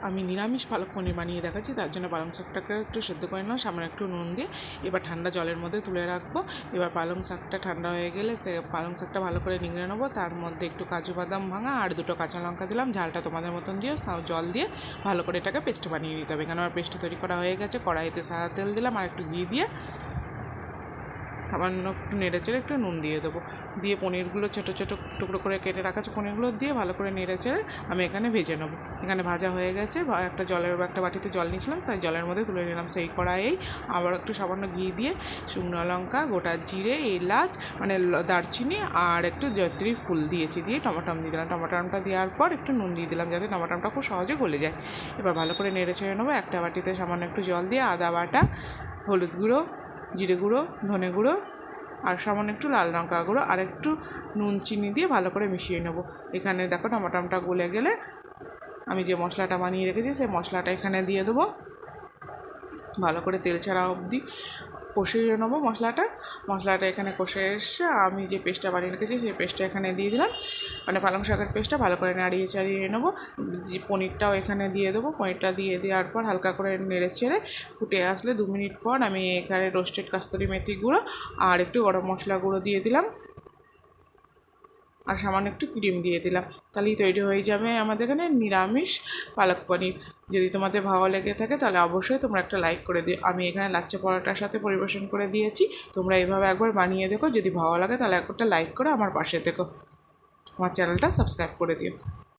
আমি নিরামিষ পালক পনির বানিয়ে দেখাচ্ছি। তার জন্য পালং শাকটাকে একটু সেদ্ধ করে নিলাম সামান্য একটু নুন দিয়ে। এবার ঠান্ডা জলের মধ্যে তুলে রাখবো। এবার পালং শাকটা ঠান্ডা হয়ে গেলে সে পালং শাকটা ভালো করে নিংড়ে নেবো। তার মধ্যে একটু কাজু বাদাম ভাঙা আর 2টো কাঁচা লঙ্কা দিলাম। ঝালটা তোমাদের মতন দিও। জল দিয়ে ভালো করে এটাকে পেস্ট বানিয়ে নিতে হবে। এখানে আমার পেস্ট তৈরি করা হয়ে গেছে। কড়াইতে সাদা তেল দিলাম আর একটু ঘি দিয়ে সামান্য একটু নেড়ে চেড়ে একটু নুন দিয়ে দেবো। দিয়ে পনিরগুলো ছোটো ছোটো টুকরো করে কেটে রাখা আছে পনিরগুলো দিয়ে ভালো করে নেড়ে চেড়ে আমি এখানে ভেজে নেবো। এখানে ভাজা হয়ে গেছে। একটা বাটিতে জল নিয়েছিলাম, তাই জলের মধ্যে তুলে নিলাম। সেই কড়াইয়েই আবার একটু সামান্য ঘি দিয়ে শুকনো লঙ্কা, গোটা জিরে, এলাচ মানে দারচিনি আর একটু জয়ত্রী ফুল দিয়েছি। দিয়ে টমাটম দিয়ে দিলাম। টমাটমটা দেওয়ার পর একটু নুন দিয়ে দিলাম যাতে টমাটমটা খুব সহজে গলে যায়। এবার ভালো করে নেড়ে চেড়ে নেবো। একটা বাটিতে সামান্য একটু জল দিয়ে আদা বাটা, হলুদ গুঁড়ো, জিরে গুঁড়ো, ধনে গুঁড়ো আর সামান্য একটু লাল লঙ্কা গুঁড়ো আর একটু নুন চিনি দিয়ে ভালো করে মিশিয়ে নেবো। এখানে দেখো টমাটমটা গলে গেলে আমি যে মশলাটা বানিয়ে রেখেছি সেই মশলাটা এখানে দিয়ে দেবো। ভালো করে তেল ছাড়া অবধি কষিয়ে নেবো মশলাটা এখানে কষে এসে আমি যে পেস্টটা বানিয়ে রেখেছি সেই পেস্টটা এখানে দিয়ে দিলাম, মানে পালং শাকের পেস্টটা ভালো করে নাড়িয়ে চাড়িয়ে নেবো। যে পনিরটাও এখানে দিয়ে দেবো। পনিরটা দিয়ে দেওয়ার পর হালকা করে নেড়ে চেড়ে ফুটে আসলে 2 মিনিট পর আমি এখানে রোস্টেড কাস্তুরি মেথি গুঁড়ো আর একটু গরম মশলা গুঁড়ো দিয়ে দিলাম আর সামান্য একটু ক্রিম দিয়ে দিলাম। তাহলেই তৈরি হয়ে যাবে আমাদের এখানে নিরামিষ পালক পনির। যদি তোমাদের ভালো লেগে থাকে তাহলে অবশ্যই তোমরা একটা লাইক করে দিও। আমি এখানে লাচ্চা পরোটার সাথে পরিবেশন করে দিয়েছি। তোমরা এইভাবে একবার বানিয়ে দেখো। যদি ভালো লাগে তাহলে একটা লাইক করে আমার পাশে থেকো। আমার চ্যানেলটা সাবস্ক্রাইব করে দিও।